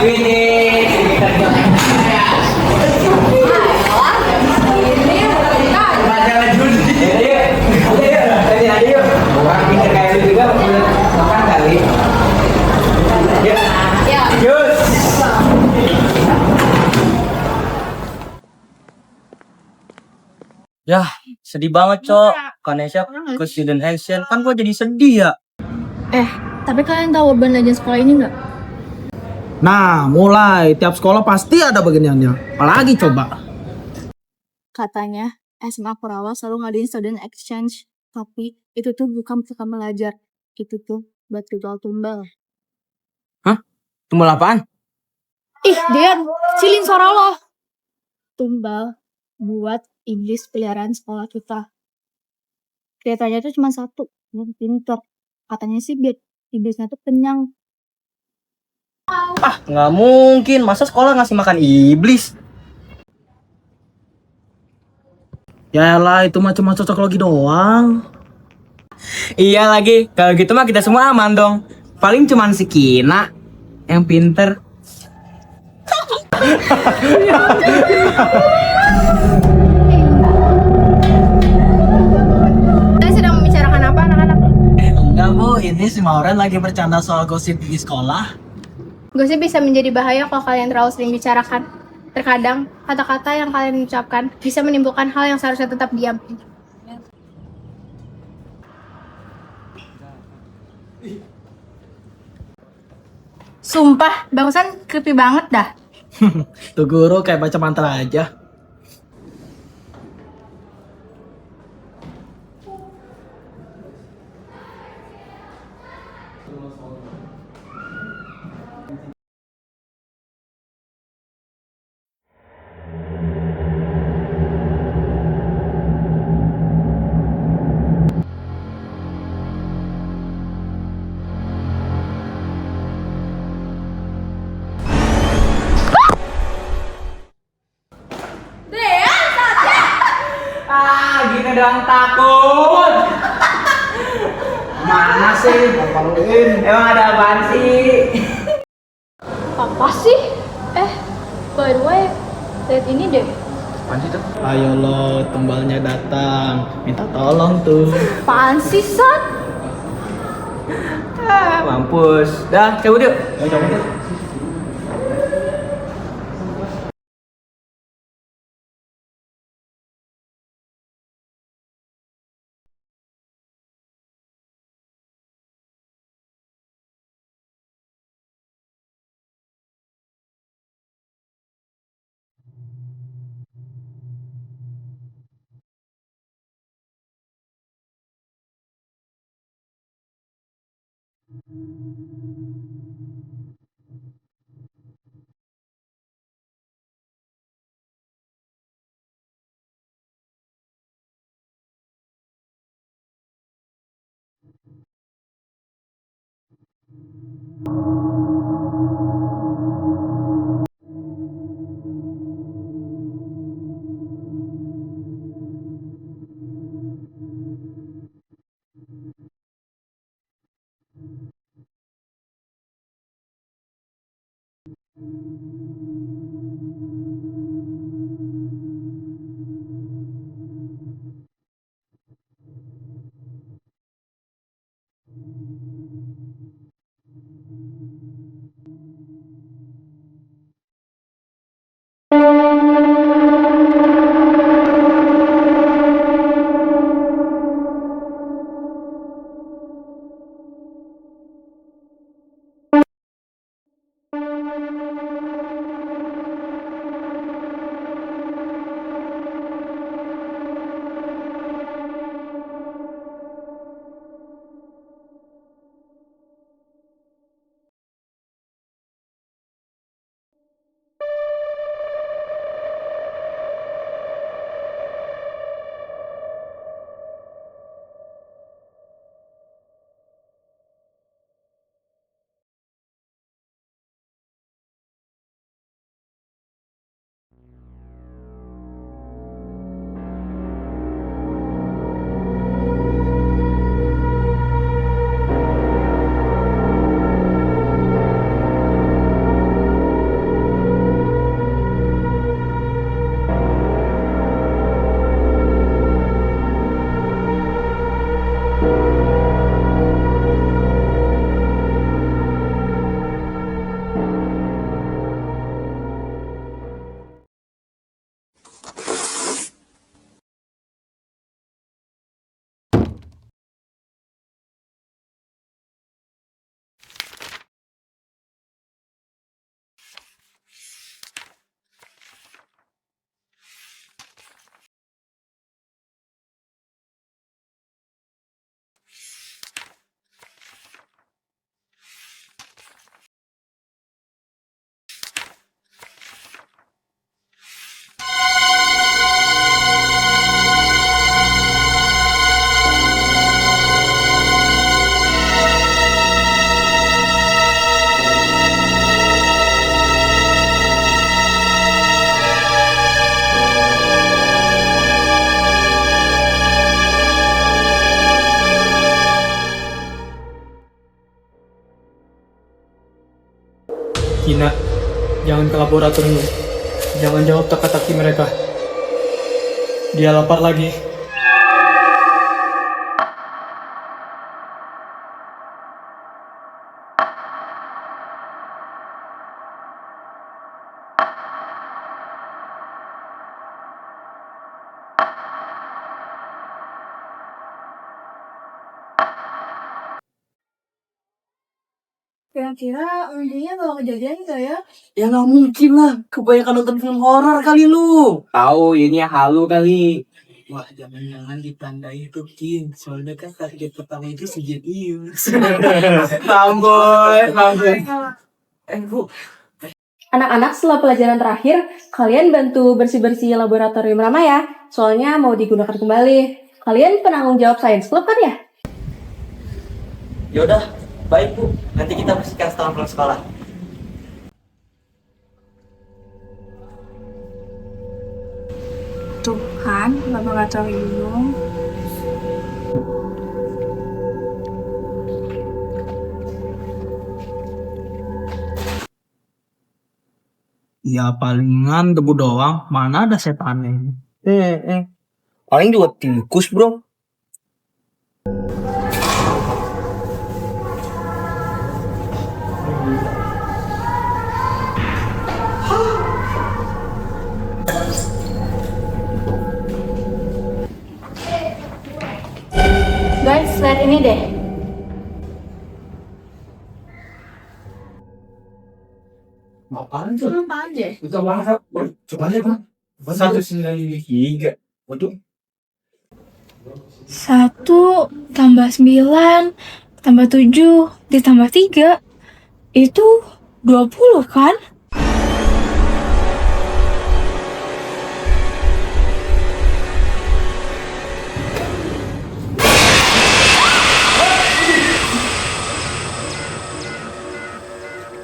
Widih, kita jalan judi. Yuk. Orang pintar kayak lu juga udah makan kali. Yuk. Yuk. Yah, sedih banget, Cok. Kanesha ke student action. Kan gua jadi sedih ya. Tapi kalian tahu Urban Legend sekolah ini nggak? Nah, mulai tiap sekolah pasti ada beginiannya. Apalagi coba. Katanya SMA Korawa selalu ngadain student exchange, tapi itu tuh bukan untuk belajar, itu tuh buat ritual tumbal. Tumbal apaan? Ih, Dian, cilin suara lo. Tumbal buat iblis peliharaan sekolah kita. Kelihatannya tuh cuma satu, yang pinter. Katanya sih biar iblisnya tuh kenyang. Nggak mungkin. Masa sekolah ngasih makan iblis? Yaelah, itu mah cuma cocok logi doang. Iya lagi. Kalau gitu mah kita semua aman dong. Paling cuman si Kina yang pinter. Kalian sedang membicarakan apa, anak-anak? Enggak, Bu. Ini si Mauren lagi bercanda soal gosip di sekolah. Gosip bisa menjadi bahaya kalau kalian terlalu sering bicarakan. Terkadang, kata-kata yang kalian ucapkan bisa menimbulkan hal yang seharusnya tetap diam. Sumpah, barusan creepy banget dah. Tuh guru kayak baca mantra aja. Gitu doang takut. Mana sih? Emang ada apaan sih? Apa sih? By the way, lihat ini deh. Ayo lo, tumbalnya datang. Minta tolong tuh. Apaan sih, Sat? Mampus. Dah, cabut yuk. Ayo coba tuh. Kina, jangan ke laboratorium. Jangan jawab teka-teki mereka. Dia lapar lagi. Kira-kira endingnya bakal kejadian gak ya? Ya nggak mungkin lah, kebanyakan nonton film horor kali lu. Tahu ini halu kali. Wah, jangan-jangan ditandai itu Kin. Soalnya kan target pertama itu si Jenius. Lamboy, lamboy. Bu, Anak-anak, setelah pelajaran terakhir, kalian bantu bersih-bersih laboratorium Rama ya. Soalnya mau digunakan kembali. Kalian penanggung jawab Science Club kan ya? yaudah, baik Bu. Nanti kita bersihkan setelah pulang sekolah. Tuh kan, laboratorium. Ya palingan debu doang, mana ada setannya. Paling juga tikus, bro. Guys, lihat ini deh. Apaan tuh? Apaan deh? Itu apa? Coba lihat, Bang. 193. Waduh. 1 tambah 9 tambah 7 ditambah 3 itu 20 kan?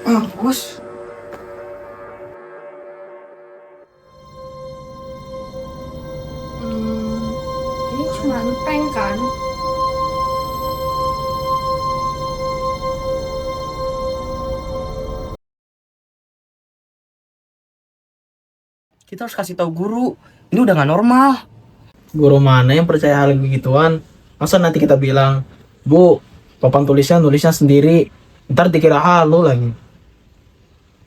Ah, bos. Ini cuma prank kan? Kita harus kasih tahu guru. Ini udah nggak normal. Guru mana yang percaya hal begituan? Masa nanti kita bilang, Bu, papan nulisnya sendiri. Ntar dikira halu lagi.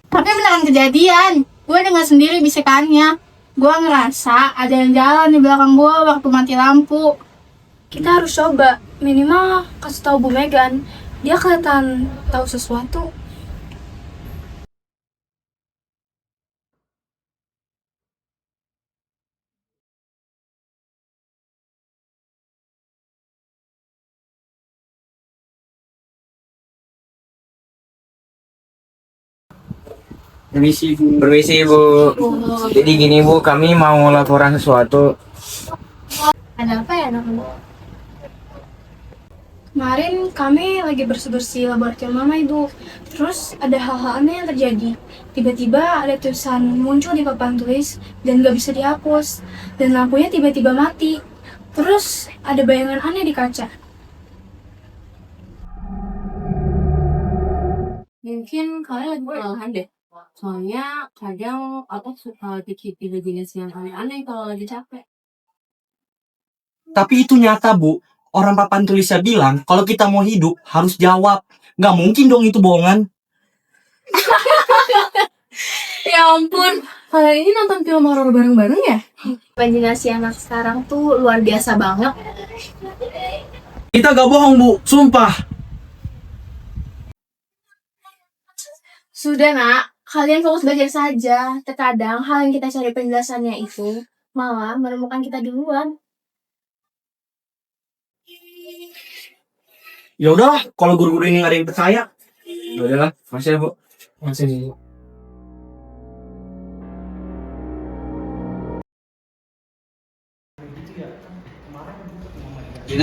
Tapi beneran kejadian. Gue dengar sendiri bisikannya. Gue ngerasa ada yang jalan di belakang gue waktu mati lampu. Kita harus coba. Minimal kasih tahu Bu Megan. Dia kelihatan tahu sesuatu. Permisi, Bu. Jadi gini, Bu, kami mau laporan sesuatu. Ada apa ya anak-anak? Kemarin kami lagi bersih-bersih laboratorium Mama Ibu. Terus ada hal-hal aneh yang terjadi. Tiba-tiba ada tulisan muncul di papan tulis dan gak bisa dihapus. Dan lampunya tiba-tiba mati. Terus ada bayangan aneh di kaca. Mungkin kalian lagi kelelahan deh. Soalnya kadang otak suka bikin ide-jenis yang aneh-aneh kalau lagi capek. Tapi itu nyata, Bu. Orang papan tulisnya bilang, kalau kita mau hidup, harus jawab. Nggak mungkin dong itu bohongan. Ya ampun, kalian ini nonton film horor bareng-bareng ya? Imajinasi anak sekarang tuh luar biasa banget. Kita gak bohong, Bu. Sumpah. Sudah nak, kalian fokus belajar saja. Terkadang hal yang kita cari penjelasannya itu malah menemukan kita duluan. Ya udahlah, kalau guru-guru ini nggak ada yang percaya. Ya udahlah, makasih ya, Bu. Masih Bu.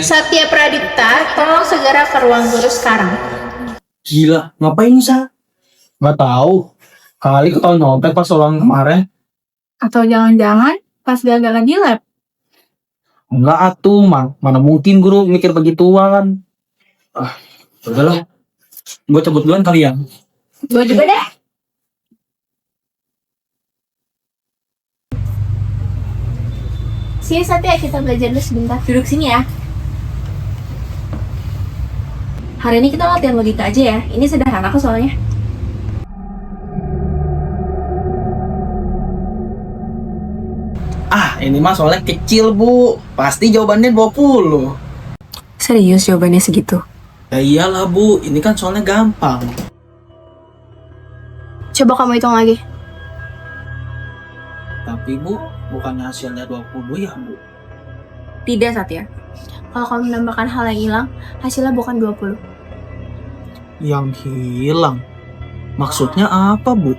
Satya Pradipta, tolong segera ke ruang guru sekarang. Gila, ngapain, Sa? Gak tahu. Kali ketahuan nyopet pas ulang kemarin. Atau jangan-jangan pas gagal di lab. Enggak atuh, mana mungkin guru mikir begituan. Ya udahlah, gue cabut duluan kali ya. Gue juga deh. Sini Satya, kita belajar dulu sebentar. Duduk sini ya. Hari ini kita latihan logika aja ya. Ini sederhana kok soalnya. Ini mah soalnya kecil, Bu. Pasti jawabannya 20. Serius jawabannya segitu? Ya iyalah, Bu. Ini kan soalnya gampang. Coba kamu hitung lagi. Tapi, Bu, bukannya hasilnya 20 ya, Bu? Tidak, Satya. Kalau kamu menambahkan hal yang hilang, hasilnya bukan 20. Yang hilang? Maksudnya apa, Bu?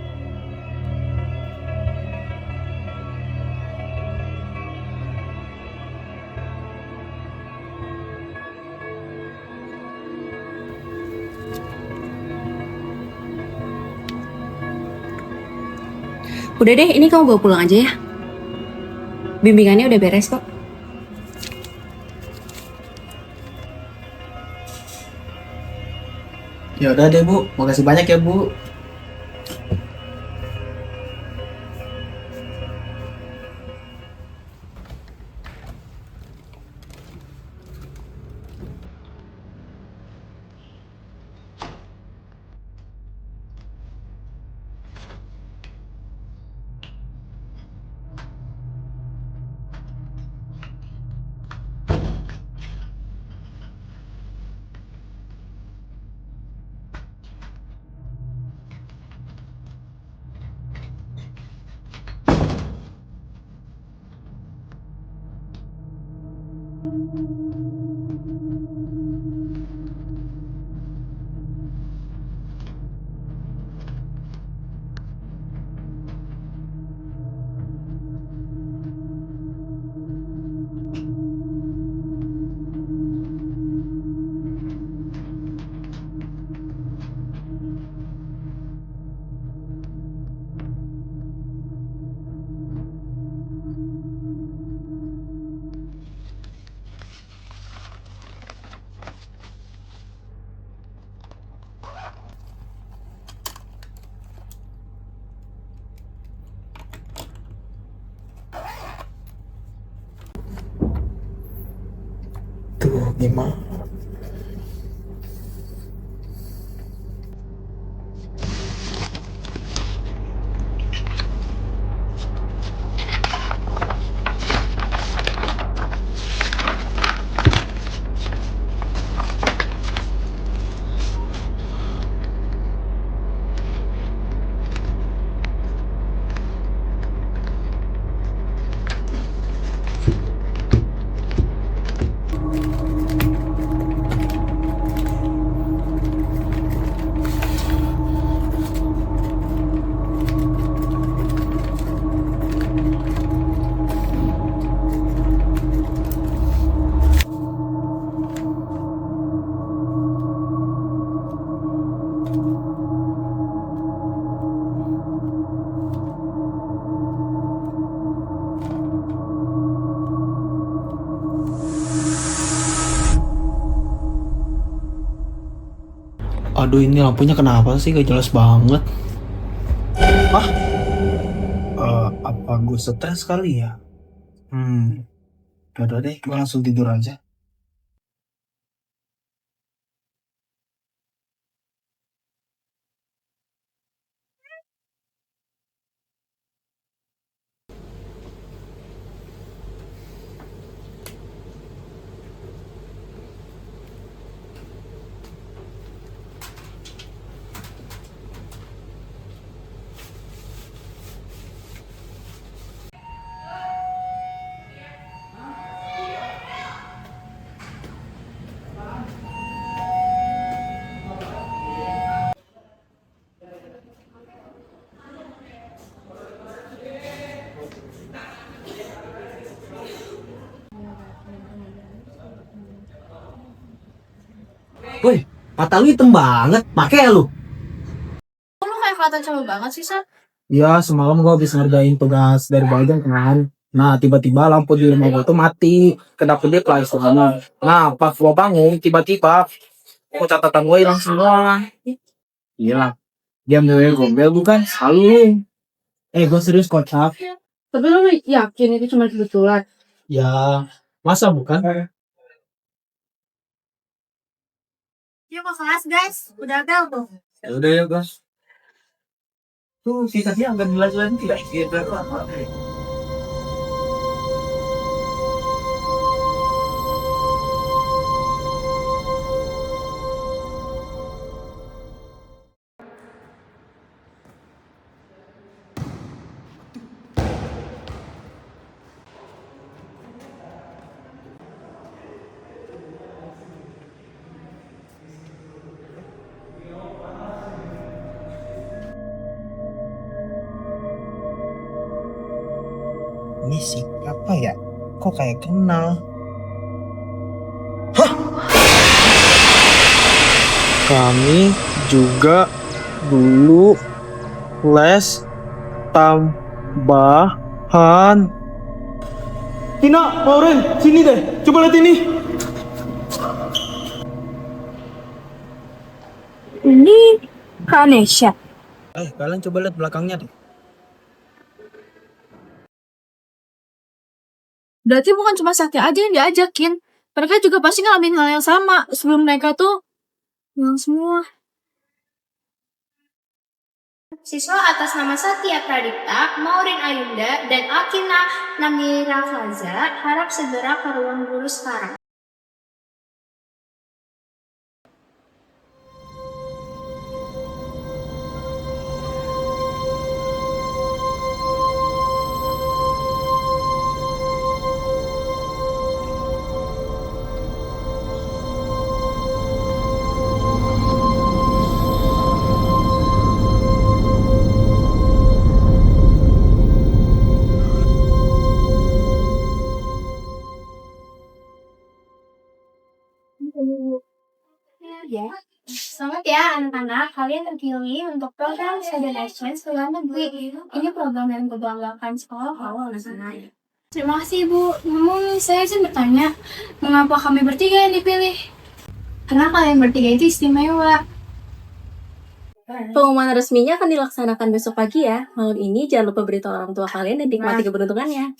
Udah deh, ini kamu bawa pulang aja ya. Bimbingannya udah beres kok. Ya udah deh, Bu. Makasih banyak ya, Bu. Tuh, gimana? Aduh, ini lampunya kenapa sih gak jelas banget? Hah? Apa gue stres kali ya? Udah deh, gue langsung tidur aja. Woi, mata lu hitam banget. Pakai ya lu? Kok lu kayak kelihatan capek banget sih, Sat? Ya, semalam gue habis ngerjain tugas dari bagian kan. Nah, tiba-tiba lampu di rumah gue tuh mati. Kedap-kedip lah istilahnya. Nah, pas gue bangun, tiba-tiba catatan gue hilang semua. Hilang. Diam dulu, gombel bukan? Selalu. Gue serius kocak. Tapi lo yakin itu cuma kebetulan? Ya, masa bukan? Yuk ke kelas guys, udah bel tuh. Ya udah ya guys. Tuh sisanya agak jelas lagi tidak gitu. Ini siapa ya? Kok kayak kenal? Kami juga dulu les tambahan. Tina, Maureen, sini deh. Coba lihat ini. Ini Kanesha. Kalian coba lihat belakangnya deh. Berarti bukan cuma Sakti aja yang diajakin. Mereka juga pasti ngalamin hal yang sama. Sebelum mereka tuh hilang semua. Siswa atas nama Satya Pradipta, Maureen Ayunda, dan Akina Namira Faza harap segera ke ruang guru sekarang. Ya. Selamat ya anak-anak, kalian terpilih untuk program Student Exchange ke luar negeri. Ini program yang berbanggakan sekolah awal di sana. Terima kasih Ibu. Namun saya izin bertanya, mengapa kami bertiga yang dipilih? Karena kalian bertiga itu istimewa. Pengumuman resminya akan dilaksanakan besok pagi ya. Malam ini jangan lupa beritahu orang tua kalian dan nikmati keberuntungannya.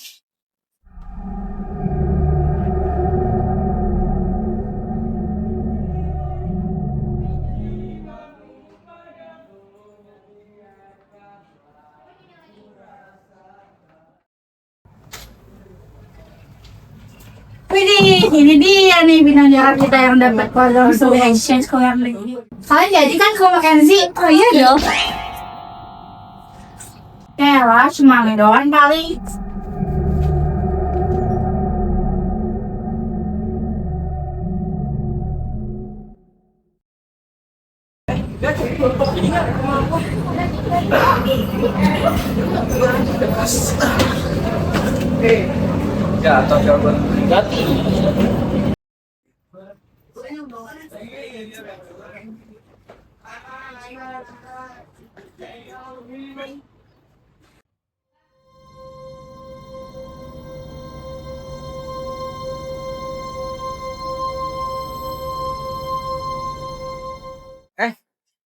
Widih, ini dia nih bintang jalan kita yang dapat program Student Exchange ke luar negeri. Kalian jadi kan ke Mackenzie? Oh iya dong. Ya lah, cuma doang paling. Ya, atau jawaban.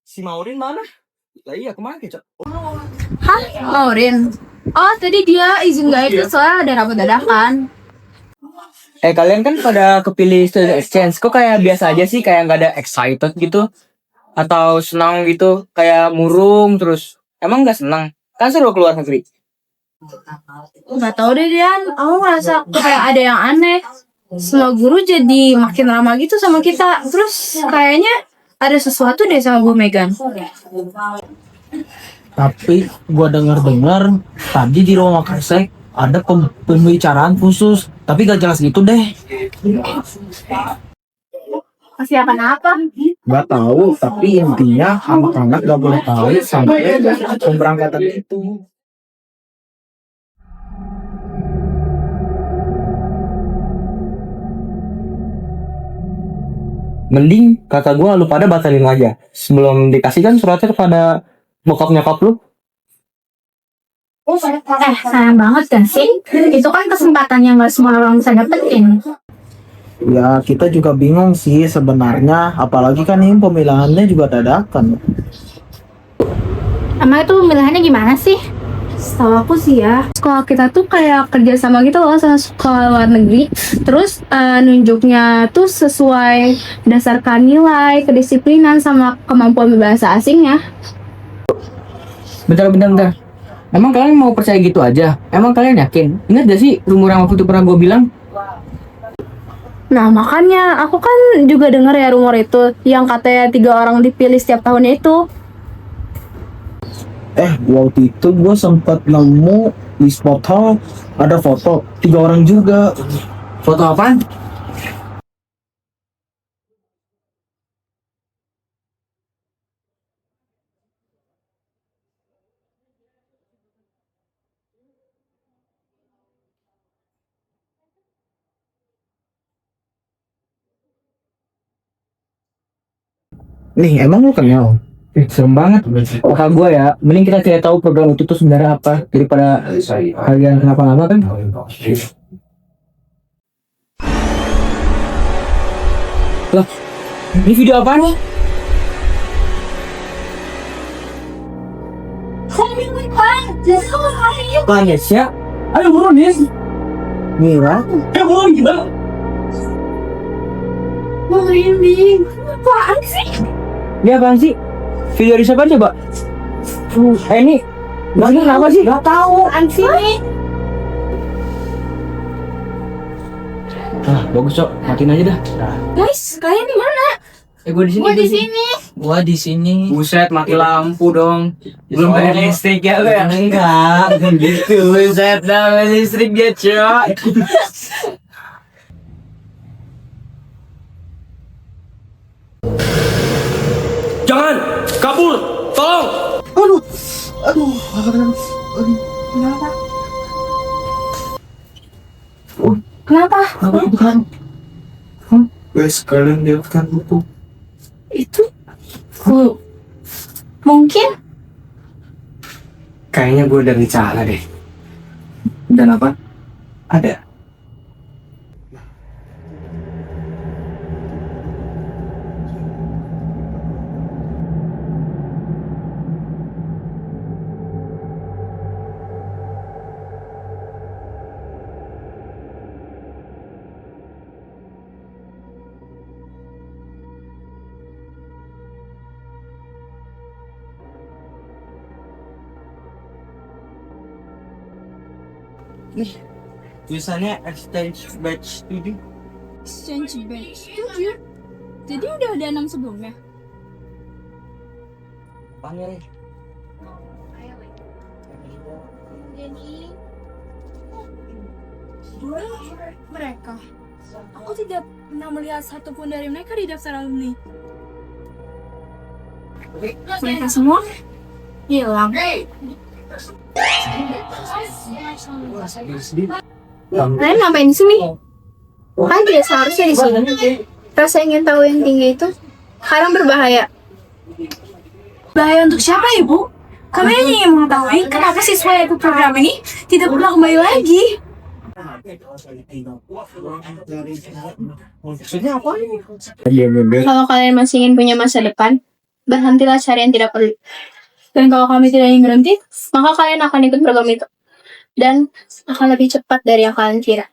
Si Maureen mana? Lah iya kemana Cok? Hah? Maureen? Oh, tadi dia izin gak ikut soalnya ada rapat dadakan. Kalian kan pada kepilih student exchange, kok kayak biasa aja sih, kayak nggak ada excited gitu atau senang gitu, kayak murung terus. Emang nggak senang? Kan seru keluar negeri. Gak tau deh Dian, aku ngerasa kayak ada yang aneh. Semua guru jadi makin ramah gitu sama kita. Terus kayaknya ada sesuatu deh sama Bu Megan. Tapi gua dengar tadi di ruang Kapsek ada pembicaraan khusus, tapi gak jelas gitu deh. Persiapan apa? Gak tahu, tapi intinya anak-anak gak boleh tahu sampai pemberangkatan itu. Mending kata gue lu pada batalin aja sebelum dikasihkan suratnya kepada bokap nyokap lu. Sayang banget kan sih? Itu kan kesempatan yang gak semua orang bisa dapetin. Ya kita juga bingung sih sebenarnya, apalagi kan ini pemilihannya juga dadakan. Emang itu pemilihannya gimana sih? Setahu aku sih ya, sekolah kita tuh kayak kerja sama gitu loh sama sekolah luar negeri. Terus nunjuknya tuh sesuai berdasarkan nilai, kedisiplinan, sama kemampuan berbahasa asingnya. Bentar. Emang kalian mau percaya gitu aja? Emang kalian yakin? Ingat gak sih rumor yang waktu itu pernah gue bilang? Nah makanya aku kan juga dengar ya rumor itu yang katanya 3 orang dipilih setiap tahunnya itu. Waktu itu gue sempat nemu di foto, ada foto 3 orang juga. Foto apaan? Nih, emang lu kenal? Serem banget. Kata gue ya, mending kita cari tahu program itu tuh sebenarnya apa daripada kalian kenapa-napa kan? Lah, ini video apaan nih? Planet ya? Ayo buruan nih. Mira? Ayo buruan gimana? Apaan sih? Ini apaan sih? Video dari siapa coba? Ini Bang, kenapa sih? Gak tahu. Sini. Bagus cok, matiin aja dah. Guys, kalian di mana? Gue di sini. Gua di sini. Buset, mati lampu dong. Belum ada listrik ya, Bang? Enggak, gitu. Buset, dah listrik ya, cok. Jangan kabur, tolong. Kenapa? Guys, kalian lihat kan buku? Itu mungkin Kayaknya gue udah bicara deh. Dan apa? Ada. Tulisannya exchange batch studi. Exchange batch 7. Jadi udah ada 6 sebelumnya. Panggil. Mereka. Aku tidak pernah melihat satupun dari mereka di daftar alumni. Mereka semua hilang. Kalian ngapain di sini? Kan tidak seharusnya di sini. Rasa ingin tahu yang tinggi itu sekarang berbahaya. Bahaya untuk siapa, Ibu? Kami hanya ingin mengetahui kenapa siswa yang ikut program ini tidak pernah kembali lagi. Maksudnya apa ini? Kalau kalian masih ingin punya masa depan, berhentilah cari yang tidak perlu. Dan kalau kami tidak ingin berhenti, maka kalian akan ikut program itu. Dan akan lebih cepat dari yang kalian kira.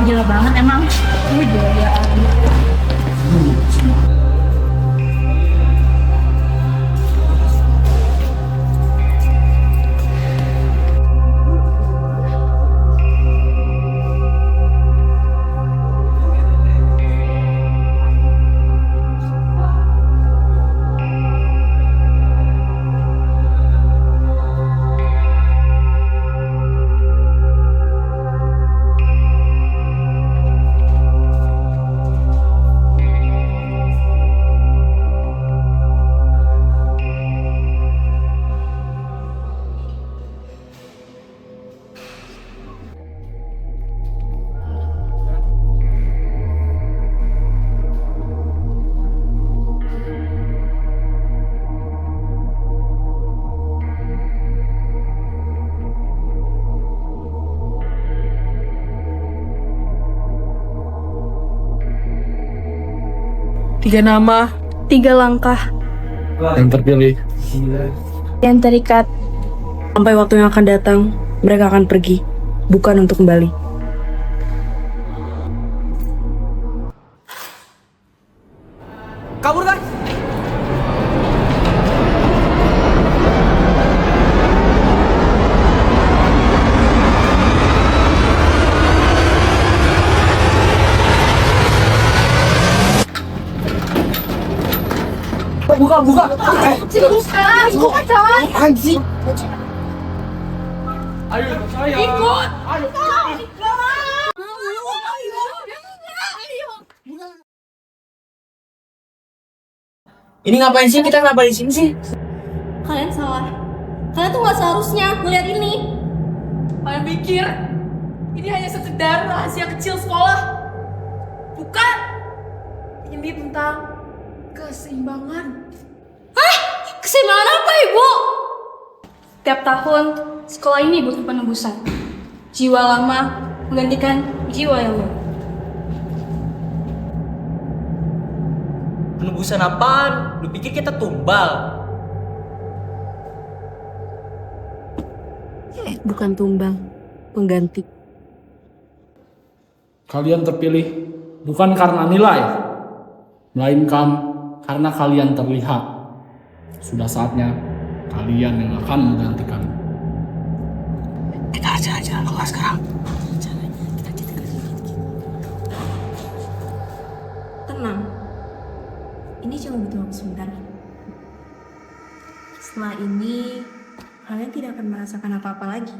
Gila banget emang. 3 nama 3 langkah yang terpilih. yang terikat. Sampai waktu yang akan datang, mereka akan pergi, bukan untuk kembali. Kabur guys. Buka. Anjing. Ini ngapain sih? Kita ngapain di sini sih? Kalian salah. Kalian tuh nggak seharusnya ngeliat ini. Kalian pikir ini hanya sekedar rahasia kecil sekolah? Bukan. Ini tentang keseimbangan. Keseimbangan apa, Ibu? Tiap tahun, sekolah ini butuh penebusan. Jiwa lama menggantikan jiwa yang baru. Penebusan apaan? Lu pikir kita tumbal? Bukan tumbang, pengganti. Kalian terpilih bukan karena nilai, melainkan karena kalian terlihat. Sudah saatnya kalian yang akan menggantikan. Kita aja kelas sekarang. Tenang, ini cuma butuh waktu sebentar. Setelah ini, kalian tidak akan merasakan apa-apa lagi.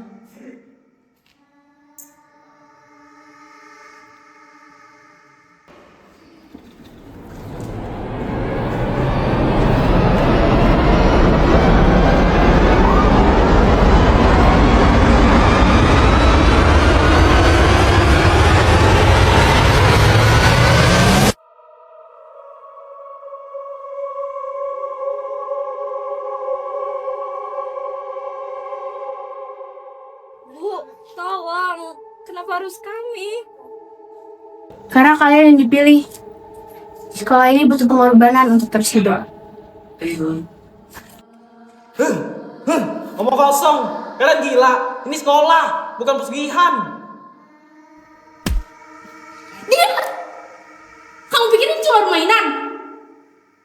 Tolong, kenapa harus kami? Karena kalian yang dipilih. Sekolah ini butuh pengorbanan untuk terus hidup. Ngomong kosong. Kalian gila. Ini sekolah, bukan pesugihan. Kamu pikir ini cuma mainan?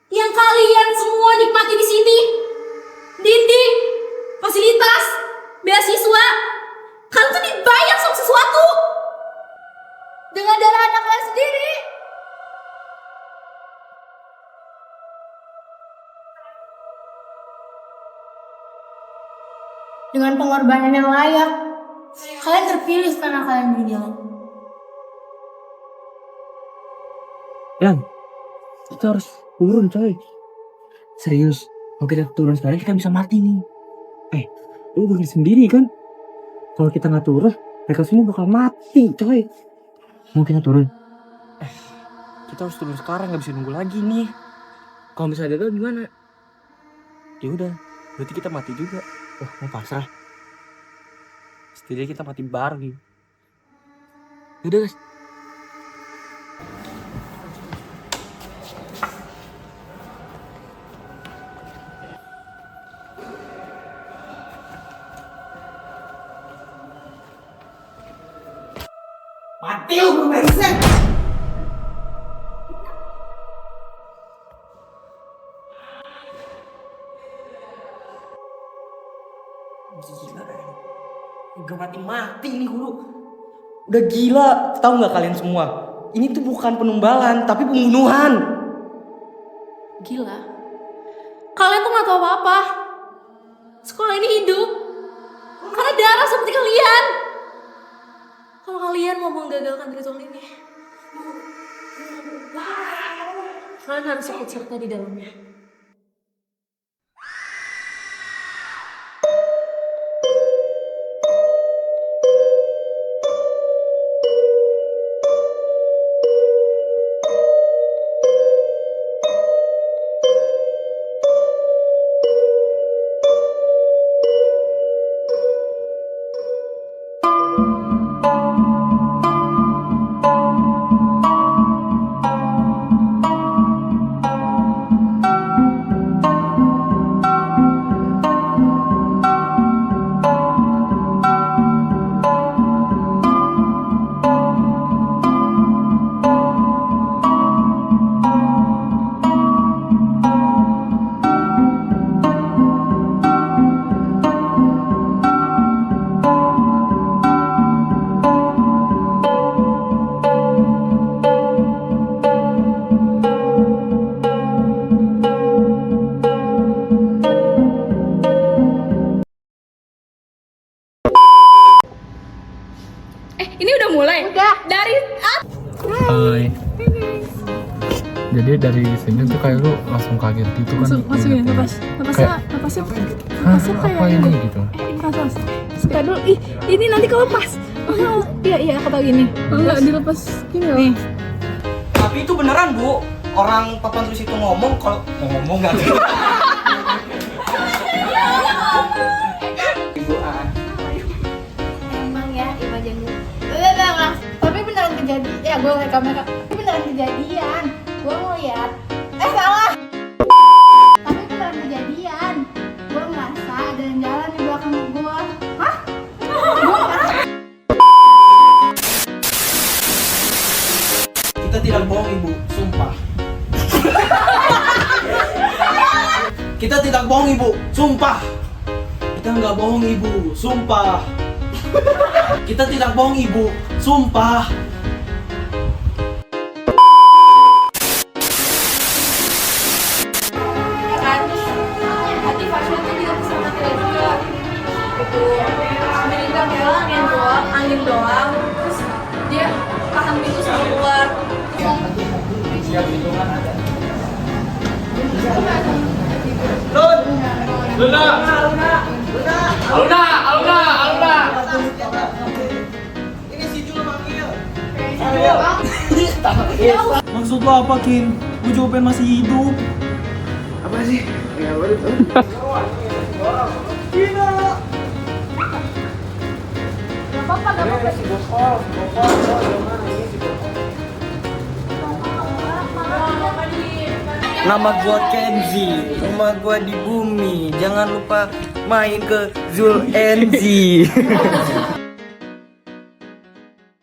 Yang kalian semua nikmati di sini, dinding, fasilitas, beasiswa, kalian tuh dibayar sama sesuatu dengan darah anak kalian sendiri. Dengan pengorbanan yang layak, kalian terpilih karena kalian jujur. Lang, kita harus turun coy. Serius, kalau kita turun sekarang kita bisa mati nih. Lu denger sendiri kan? Kalau kita nggak turun, mereka semua bakal mati coy. Mau kita turun? Kita harus turun sekarang, nggak bisa nunggu lagi nih. Kalau misalnya gagal gimana? Ya udah, berarti kita mati juga. Wah, mau pasrah. Setidaknya kita mati bareng. Yaudah guys. Mati lu brengsek. Gila, gak mati-mati ini guru. Udah gila, tahu nggak kalian semua? Ini tuh bukan penumbalan, tapi pembunuhan. Gila, kalian tuh gak tahu apa-apa. Sekolah ini hidup karena darah seperti kalian. Kalau kalian mau menggagalkan ritual ini, kalian harus ikut serta di dalamnya. mulai. Udah. Dari Hai. Jadi dari sini tuh kayak lu langsung kaget gitu kan? langsung ya, Kayak, napasnya hah, apa ini gitu? suka dulu. Ih, ini nanti kelepas. Oh, iya aku tahu gini. Enggak dilepas gini loh. Nih. Tapi itu beneran Bu. Orang papan tulis itu ngomong kalau ngomong nggak ada. Ibu A. Emang ya, imajinasi. Udah, tapi beneran kejadian. Ya, gue ngeliat kamera. Tapi beneran kejadian. Gue ngeliat. Salah. Tapi beneran kejadian. Gue ngerasa ada yang jalan di belakang gue. Hah? Kita tidak bohong Ibu, sumpah. Kita tidak bohong Ibu, sumpah. Kita nggak bohong Ibu, sumpah. Kita tidak bohong Ibu, sumpah. Hati Fasya tuh juga bisa mati juga. Itu meninggal doang, angin doang. Terus dia tahan pintu sama keluar. Ini si Jul manggil. Maksud lo apa, Kin? Gue juga pengen masih hidup. Apa sih? Nama gua Kenzi, rumah gua di bumi. Jangan lupa main ke Zul Enzi.